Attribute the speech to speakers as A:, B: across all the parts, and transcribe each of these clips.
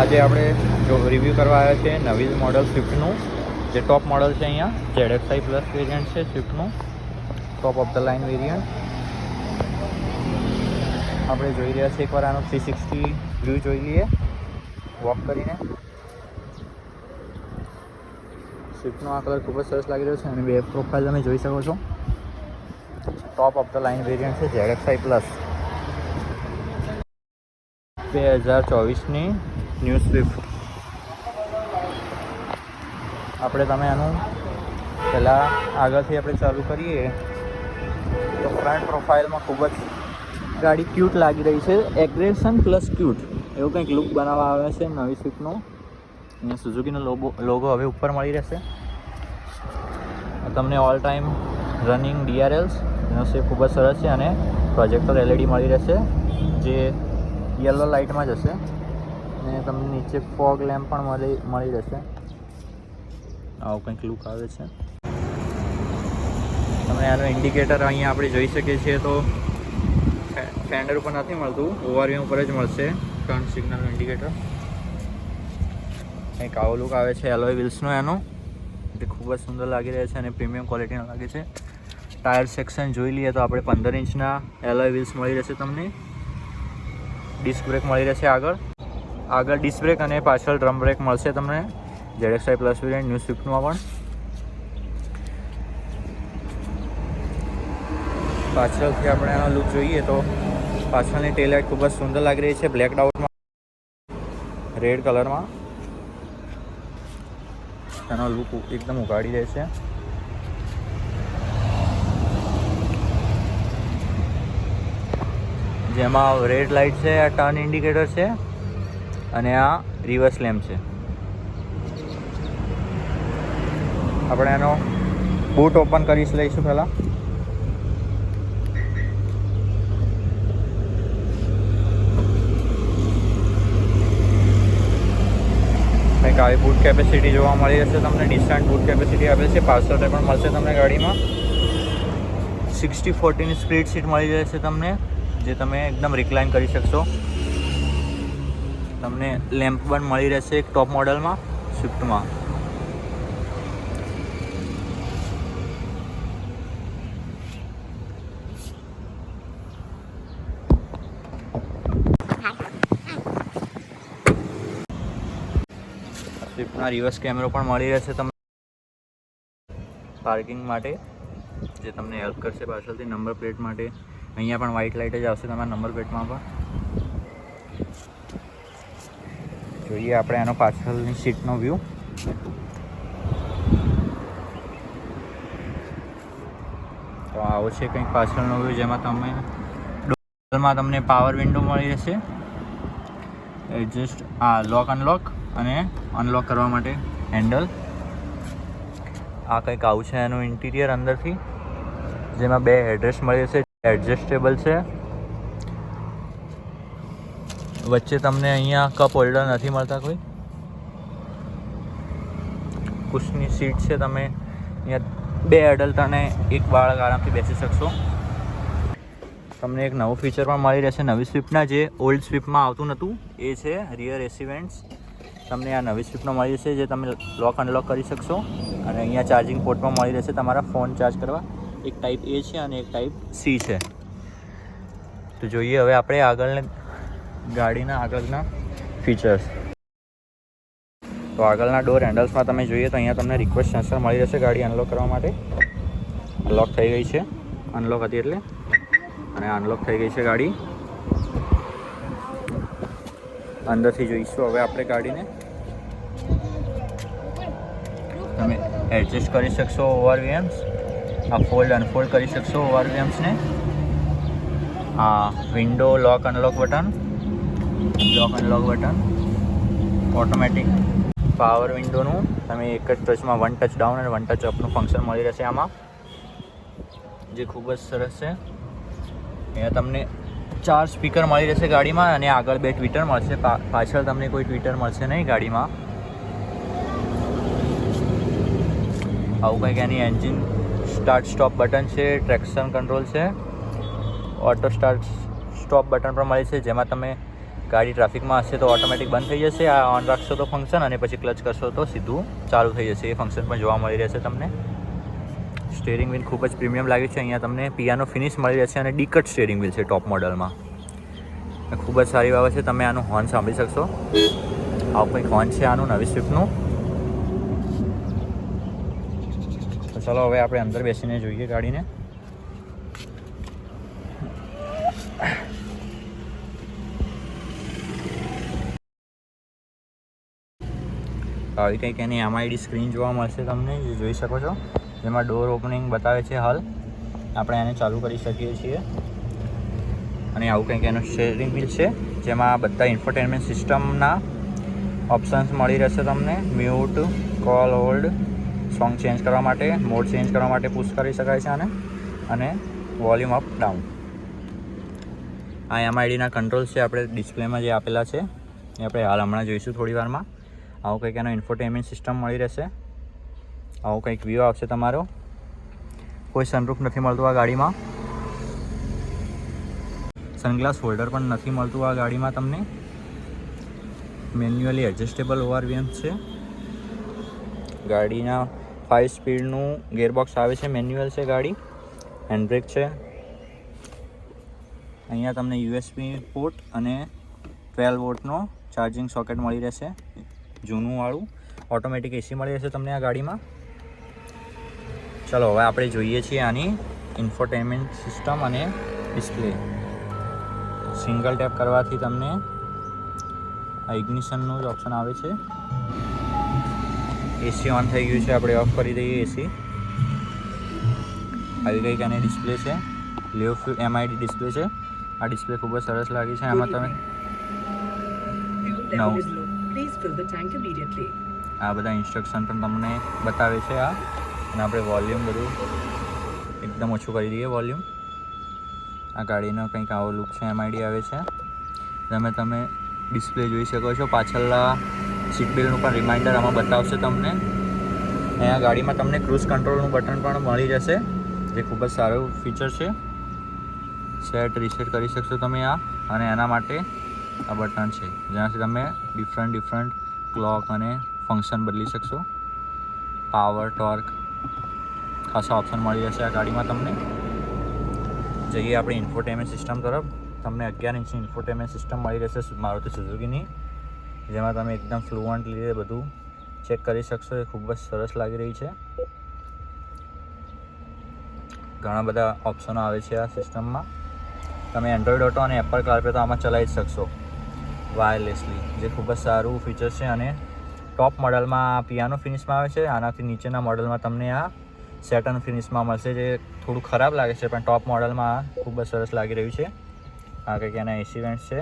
A: આજે આપણે જો રિવ્યૂ કરવા આવ્યા છે નવી મોડલ સ્વિફ્ટનું, જે ટોપ મોડલ છે અહીંયા. ZXi પ્લસ વેરિયન્ટ છે સ્વિફ્ટનું, top of the line variant. આપણે જોઈ રહ્યા છીએ એકવાર આનો 360 વ્યૂ જોઈ લઈએ વોક કરીને. સ્વિફ્ટનો આ કલર ખૂબ જ સરસ લાગી રહ્યો છે અને બે પ્રોફાઇલ તમે જોઈ શકો છો. Top of the line variant છે ZXi પ્લસ. 2024ની ન્યૂ સ્વિફ્ટ. તમે આનું પહેલાં આગળથી આપણે ચાલુ કરીએ તો ફ્રન્ટ પ્રોફાઇલમાં ખૂબ જ ગાડી ક્યુટ લાગી રહી છે. એગ્રેશન પ્લસ ક્યુટ એવું કંઈક લુક બનાવવા આવે છે નવી સ્વિફ્ટનો. અહીંયા સુઝુકીનો લોગો હવે ઉપર મળી રહેશે. તમને ઓલ ટાઈમ રનિંગ DRLs એનો શેપ ખૂબ જ સરસ છે અને પ્રોજેક્ટર LED મળી રહેશે જે યલો લાઇટમાં જ હશે. અને તમને નીચે ફોગ લેમ્પ પણ મળી રહેશે. આવું કંઈક લુક આવે છે. તમને આનું ઇન્ડિકેટર અહીંયા આપણે જોઈ શકીએ છીએ તો ફેન્ડર ઉપર નથી મળતું, ઓવરવ્યૂ ઉપર જ મળશે ટર્ન સિગ્નલનું ઇન્ડિકેટર. કંઈક આવો લુક આવે છે એલોય વ્હીલ્સનો એનો, જે ખૂબ જ સુંદર લાગી રહ્યા છે અને પ્રીમિયમ ક્વોલિટીનો લાગે છે. ટાયર સેક્શન જોઈ લઈએ તો આપણે 15 ઇંચના એલોય વ્હીલ્સ મળી રહેશે તમને. ડિસ્ક બ્રેક મળી રહેશે આગળ ડિસ્ક બ્રેક અને પાછળ ડ્રમ બ્રેક મળશે તમને ZXi પ્લસ વેરિયન્ટ ન્યૂ સ્વિફ્ટમાં પણ. પાછળથી આપણે આનો લુક જોઈએ તો પાછળની ટેલ લાઇટ ખૂબ જ સુંદર લાગી રહી છે બ્લેક આઉટમાં, રેડ કલરમાં. એનો લુક એકદમ ઉગાડી રહે છે. જેમાં રેડ લાઇટ છે, આ ટર્ન ઇન્ડિકેટર છે અને આ રિવર્સ લેમ્પ છે. આપણે એનો બૂટ ઓપન કરી લઈશું પહેલાં. કંઈક આવી બૂટ કેપેસિટી જોવા મળી રહેશે તમને. ડિસ્ટન્ટ બૂટ કેપેસિટી આપે છે. પાર્સલ પણ મળશે તમને ગાડીમાં. 60/40ની સ્પ્લિટ સીટ મળી રહેશે તમને, જે તમે એકદમ રિક્લાઇન કરી શકશો. તમને લેમ્પ પણ મળી રહેશે એક ટોપ મોડલમાં સ્વિફ્ટમાં. સ્વિફ્ટના રિવર્સ કેમેરો પણ મળી રહેશે તમને પાર્કિંગ માટે, જે તમને હેલ્પ કરશે પાછળથી. નંબર પ્લેટ માટે અહીંયા પણ વ્હાઇટ લાઇટ જ આવશે તમારા નંબર પ્લેટમાં પણ. જોઈએ આપણે એનો પાછળની સીટનો વ્યૂ. તો આવો છે કંઈક પાછળનો વ્યૂ, જેમાં ડોરમાં તમને પાવર વિન્ડો મળી રહેશે. એડજસ્ટ લોક અનલોક અને અનલોક કરવા માટે હેન્ડલ. આ કંઈક આવું છે એનું ઇન્ટિરિયર અંદરથી, જેમાં 2 હેડરેસ્ટ મળી રહેશે, એડજસ્ટેબલ છે. વચ્ચે તમને અહીંયા કપ હોલ્ડર નથી મળતા કોઈ. કુશની સીટ છે, તમે અહીંયા 2 એડલ્ટ અને 1 બાળક આરામથી બેસી શકશો. તમને એક નવું ફીચર પણ મળી રહેશે નવી સ્વિફ્ટના, જે ઓલ્ડ સ્વિફ્ટમાં આવતું નહોતું. એ છે રિયર AC વેન્ટ્સ. તમને આ નવી સ્વિફ્ટમાં મળી રહેશે, જે તમે લોક અનલોક કરી શકશો. અને અહીંયા ચાર્જિંગ પોર્ટ પણ મળી રહેશે તમારા ફોન ચાર્જ કરવા. એક ટાઈપ A છે અને એક ટાઈપ C છે. તો જોઈએ હવે આપણે ગાડીના આગળના ફીચર્સ. તો આગળના ડોર હેન્ડલ્સમાં તમે જોઈએ તો અહીંયા તમને રિક્વેસ્ટ સેન્સર મળી રહેશે ગાડી અનલોક કરવા માટે. અનલોક થઈ ગઈ છે, અનલોક હતી એટલે, અને અનલોક થઈ ગઈ છે ગાડી. અંદરથી જોઈશું હવે આપણે ગાડીને. તમે એડજસ્ટ કરી શકશો ઓવરવ્યુમ્સ. આ ફોલ્ડ અનફોલ્ડ કરી શકશો ઓવરવ્યુમ્સને. આ વિન્ડો લોક અનલોક બટન, ઓટોમેટિક પાવર વિન્ડોનું તમે એક જ ટચમાં 1 ટચ ડાઉન અને 1 ટચ અપનું ફંક્શન મળી રહેશે આમાં, જે ખૂબ જ સરસ છે. અહીંયા તમને 4 સ્પીકર મળી રહેશે ગાડીમાં અને આગળ 2 ટ્વિટર મળશે. પાછળ તમને કોઈ ટ્વિટર મળશે નહીં ગાડીમાં. આવું કંઈક એની એન્જિન સ્ટાર્ટ સ્ટોપ બટન છે, ટ્રેક્શન કંટ્રોલ છે, ઓટો સ્ટાર્ટ સ્ટોપ બટન પણ મળે છે, જેમાં તમે ગાડી ટ્રાફિકમાં હશે તો ઓટોમેટિક બંધ થઈ જશે, આ ઓન રાખશો તો ફંક્શન, અને પછી ક્લચ કરશો તો સીધું ચાલુ થઈ જશે. એ ફંક્શન પણ જોવા મળી રહેશે તમને. સ્ટેરિંગ વ્હીલ ખૂબ જ પ્રીમિયમ લાગ્યું છે. અહીંયા તમને પિયાનો ફિનિશ મળી રહેશે અને ડી-કટ સ્ટેરિંગ વ્હીલ છે ટોપ મોડલમાં. ખૂબ જ સારી બાબત છે. તમે આનું હોર્ન સાંભળી શકશો. આવું કંઈક હોર્ન છે આનું નવી સ્વિફ્ટનું. તો ચલો હવે આપણે અંદર બેસીને જોઈએ ગાડીને. આવી કંઈક એની MID સ્ક્રીન જોવા મળશે તમને, જે જોઈ શકો છો, જેમાં ડોર ઓપનિંગ બતાવે છે. હાલ આપણે એને ચાલુ કરી શકીએ છીએ. અને આવું કંઈક એનું સ્ટીયરિંગ વ્હીલ છે, જેમાં બધા ઇન્ફોટેનમેન્ટ સિસ્ટમના ઓપ્શન્સ મળી રહેશે તમને. Mute, call, hold, song change કરવા માટે, મોડ ચેન્જ કરવા માટે પુશ કરી શકાય છે આને, અને વોલ્યુમ અપ ડાઉન. આ MIDના કંટ્રોલ્સ છે આપણે ડિસ્પ્લેમાં જે આપેલા છે એ આપણે હાલ હમણાં જોઈશું થોડી વારમાં. આવું કંઈક એનો ઇન્ફોટેનમેન્ટ સિસ્ટમ મળી રહેશે. આવું કંઈક વ્યૂ આવશે તમારો. કોઈ સનરૂફ નથી મળતું આ ગાડીમાં. સનગ્લાસ હોલ્ડર પણ નથી મળતું આ ગાડીમાં તમને. મેન્યુઅલી એડજસ્ટેબલ ORVM છે. ગાડીના 5 સ્પીડનું ગિયરબોક્સ આવે છે. મેન્યુઅલ છે ગાડી. હેન્ડબ્રેક છે. અહીંયા તમને USB પોર્ટ અને 12 વોટનો ચાર્જિંગ સોકેટ મળી રહેશે, જૂનું વાળું. ઓટોમેટિક AC મળી રહેશે તમને આ ગાડીમાં. ચલો હવે આપણે જોઈએ છીએ આની ઇન્ફોટેનમેન્ટ સિસ્ટમ અને ડિસ્પ્લે. સિંગલ ટેપ કરવાથી તમને આ ઇગ્નિશનનું જ ઓપ્શન આવે છે. AC ઓન થઈ ગયું છે, આપણે ઓફ કરી દઈએ AC. આવી કંઈક આની ડિસ્પ્લે છે. લેવ MID ડિસ્પ્લે છે. આ ડિસ્પ્લે ખૂબ જ સરસ લાગી છે. આમાં તમે આ બધા ઇન્સ્ટ્રક્શન પણ તમને બતાવે છે આ. અને આપણે વોલ્યુમ બધું એકદમ ઓછું કરી દઈએ વોલ્યુમ. આ ગાડીનો કંઈક આવો લુક છે. MID આવે છે. તમે ડિસ્પ્લે જોઈ શકો છો. પાછળના સીટ બેલ્ટનું પણ રિમાઇન્ડર આમાં બતાવશે તમને. અહીંયા ગાડીમાં તમને ક્રૂઝ કંટ્રોલનું બટન પણ મળી જશે, જે ખૂબ જ સારું ફીચર છે. સેટ રીસેટ કરી શકશો તમે આ. અને એના માટે આ બટન છે, જેનાથી તમે ડિફરન્ટ ક્લોક અને ફંક્શન બદલી શકશો. પાવર, ટોર્ક, ખાસા ઓપ્શન મળી જશે આ ગાડીમાં તમને. જઈએ આપણે ઇન્ફોટેનમેન્ટ સિસ્ટમ તરફ. તમને 11 ઇંચની ઇન્ફોટેનમેન્ટ સિસ્ટમ મળી રહેશે મારુતિ સુઝુકીની, જેમાં તમે એકદમ ફ્લુઅન્ટલી બધું ચેક કરી શકશો. એ ખૂબ જ સરસ લાગી રહી છે. ઘણા બધા ઓપ્શનો આવે છે આ સિસ્ટમમાં. તમે એન્ડ્રોઈડ ઓટો અને એપલ કારપ્લે તો આમાં ચલાવી જ શકશો વાયરલેસલી, જે ખૂબ જ સારું ફીચર છે. અને ટોપ મોડલમાં પિયાનો ફિનિશમાં આવે છે. આનાથી નીચેના મોડલમાં તમને આ સેટન ફિનિશમાં મળશે, જે થોડું ખરાબ લાગે છે, પણ ટોપ મોડલમાં ખૂબ જ સરસ લાગી રહ્યું છે. આ કંઈક એના AC વેન્ટ્સ છે.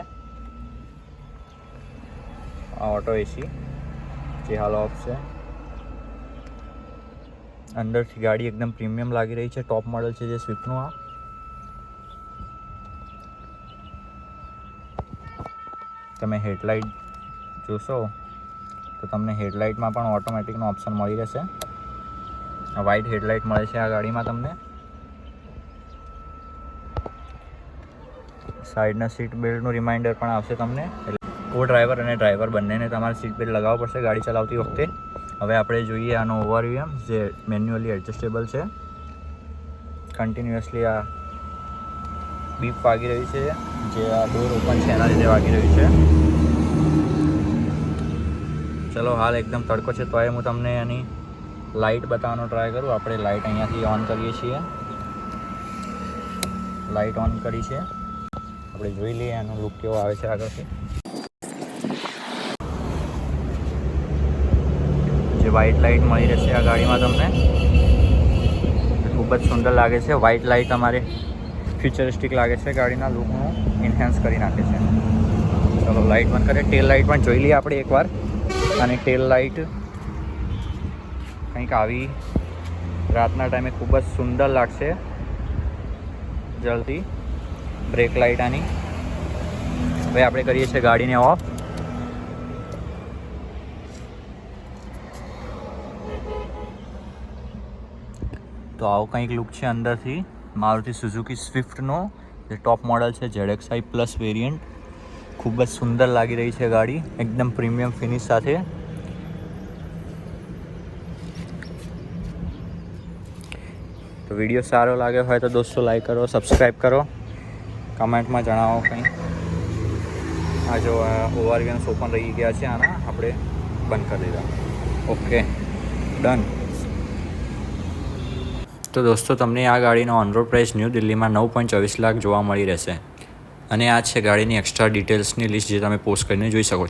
A: આ ઓટો AC જે હાલ ઓફ છે. અંદરથી ગાડી એકદમ પ્રીમિયમ લાગી રહી છે. ટોપ મોડલ છે જે સ્વિફ્ટનું. આ તમે હેડલાઇટ જોશો તો તમને હેડલાઇટમાં પણ ઓટોમેટિકનો ઓપ્શન મળી રહેશે. વ્હાઇટ હેડલાઇટ મળે છે આ ગાડીમાં તમને. સાઈડના સીટ બેલ્ટનું રિમાઇન્ડર પણ આવશે તમને. કો ડ્રાઈવર અને ડ્રાઈવર બંનેને તમારે સીટ બેલ્ટ લગાવવું પડશે ગાડી ચલાવતી વખતે. હવે આપણે જોઈએ આનો ORVM, જે મેન્યુઅલી એડજસ્ટેબલ છે. કન્ટિન્યુઅસલી આ બીપ વાગી રહી છે, જે આ ડોર ઓપન છે એના લીધે વાગી રહ્યું છે. ચલો હાલ એકદમ તડકો છે, તોય હું તમને એની લાઇટ બતાવવાનો ટ્રાય કરું. આપણે લાઇટ અહીંયાથી ઓન કરીએ છીએ. લાઇટ ઓન કરી છે. આપણે જોઈ લઈએ એનો લુક કેવો આવે છે આગળથી. જે વ્હાઇટ લાઇટ મળી રહેશે આ ગાડીમાં તમને, ખૂબ જ સુંદર લાગે છે. વ્હાઇટ લાઇટ અમારે ફ્યુચરિસ્ટિક લાગે છે. ગાડીના લુકનું ઇન્હેન્સ કરી નાખે છે. ચલો લાઇટ બંધ કરીએ. ટેલ લાઇટ પણ જોઈ લઈએ આપણે એકવાર. અને ટેલ લાઇટ કંઈક આવી રાતના ટાઈમે ખૂબ જ સુંદર લાગશે. જલ્દી બ્રેક લાઇટ આની. હવે આપણે કરીએ છીએ ગાડીને ઓફ. તો આવું કંઈક લુક છે અંદરથી મારુતિ સુઝુકી સ્વિફ્ટનો, જે ટોપ મોડલ છે, ZXi પ્લસ વેરિયન્ટ. ખૂબ જ સુંદર લાગી રહી છે ગાડી, એકદમ પ્રીમિયમ ફિનિશ સાથે. તો વિડીયો સારો લાગ્યો હોય તો દોસ્તો લાઈક કરો, સબસ્ક્રાઈબ કરો, કમેન્ટમાં જણાવો કંઈ. આ જો ઓવરવ્યુઝ ઓપન રહી ગયા છે, આના આપણે બંધ કરી દીધા. Okay, done. તો દોસ્તો તમને આ ગાડીનો ઓન રોડ પ્રાઇસ ન્યૂ દિલ્હીમાં 9.24 લાખ જોવા મળી રહેશે. અને આ છે ગાડીની એક્સ્ટ્રા ડિટેલ્સની લિસ્ટ જે તમે પોસ્ટ કરીને જોઈ શકો છો.